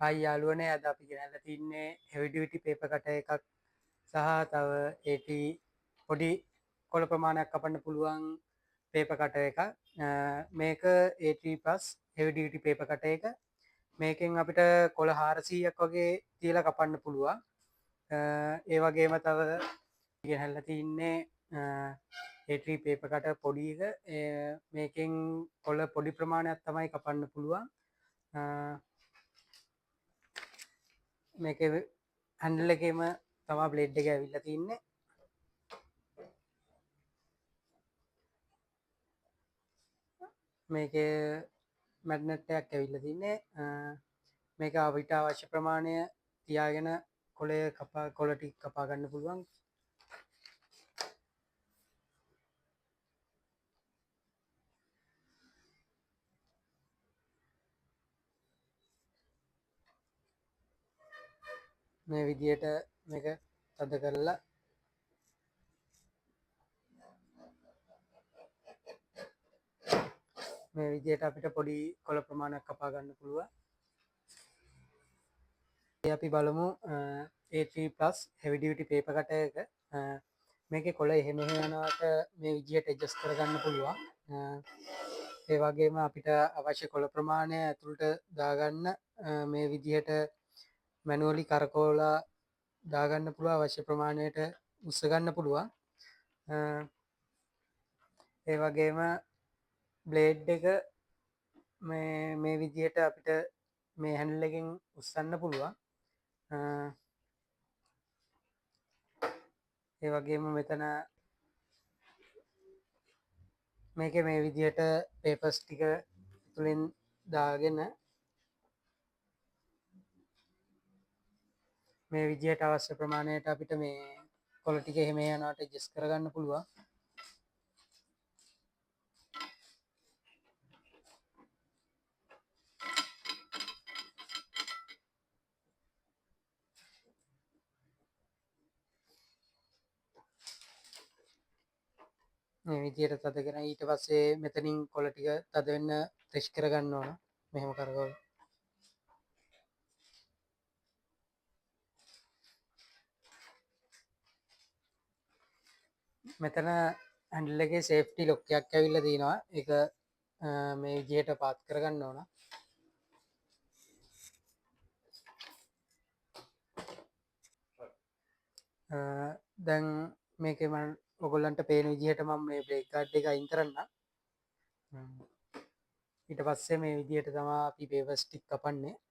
හයි යාළුවනේ අද අපි ගෙනල්ලා තින්නේ heavy duty paper cutter එකක් සහ තව පොඩි කොළ ප්‍රමාණයක් කපන්න පුළුවන් paper cutter එකක්. මේක A3+ heavy duty paper cutter එක. මේකෙන් අපිට කොළ 400ක් වගේ තියලා කපන්න පුළුවන්. ඒ වගේම තව ගෙනල්ලා තින්නේ A3 paper cutter පොඩි එක. මේකෙන් කොළ පොඩි ප්‍රමාණයක් තමයි කපන්න පුළුවන්. මේක හැන්ඩල් එකේම තමා බ්ලේඩ් එක ඇවිල්ලා තින්නේ. මේක මැග්නට් එකක් ඇවිල්ලා තින්නේ. මේක අපිට අවශ්‍ය ප්‍රමාණය තියාගෙන කොළ ටික කපා ගන්න පුළුවන්. මේ විදියට මේක තද කරලා මේ විදියට අපිට පොඩි කොළ ප්‍රමාණයක් කපා ගන්න පුළුවන්. අපි බලමු A3+ heavy duty paper cutter එක. මේකේ කොළ එහෙම යනවාට මේ විදියට ඇඩ්ජස්ට් කරගන්න පුළුවන්. ඒ වගේම අපිට අවශ්‍ය කොළ ප්‍රමාණය ඇතුළට දාගන්න මේ විදියට මැනුවලි කරකෝලා දාගන්න පුළුවන්. අවශ්‍ය ප්‍රමාණයට උස්ස ගන්න පුළුවන්. ඒ වගේම බ්ලේඩ් එක මේ විදියට අපිට මේ හැන්ඩල් එකෙන් උස්සන්න පුළුවන්. ඒ වගේම මෙතන මේකේ මේ විදියට පේපර්ස් ටික තුලින් දාගෙන මේ විදියට අවශ්‍ය ප්‍රමාණයට අපිට මේ කොළ ටික එහෙම යනවාට ඇඩ්ජස්ට් කරගන්න පුළුවන්. මේ විදියට තදගෙන ඊට පස්සේ මෙතනින් කොළ ටික තද වෙන්න ප්‍රෙස් කරගන්න ඕන. මෙහෙම කරගන්න. මෙතන හැන්ඩල් එකේ සේෆ්ටි ලොක් එකක් ඇවිල්ලා තිනවා. ඒක මේ විදියට පාත් කරගන්න ඕන. දැන් මේකේ මම ඔයගොල්ලන්ට පේන විදිහට මම මේ බ්‍රේක් ගාඩ් එක අයින් කරන්න. ඊට පස්සේ මේ විදිහට තමයි අපි පේපර්ස් ටික කපන්නේ.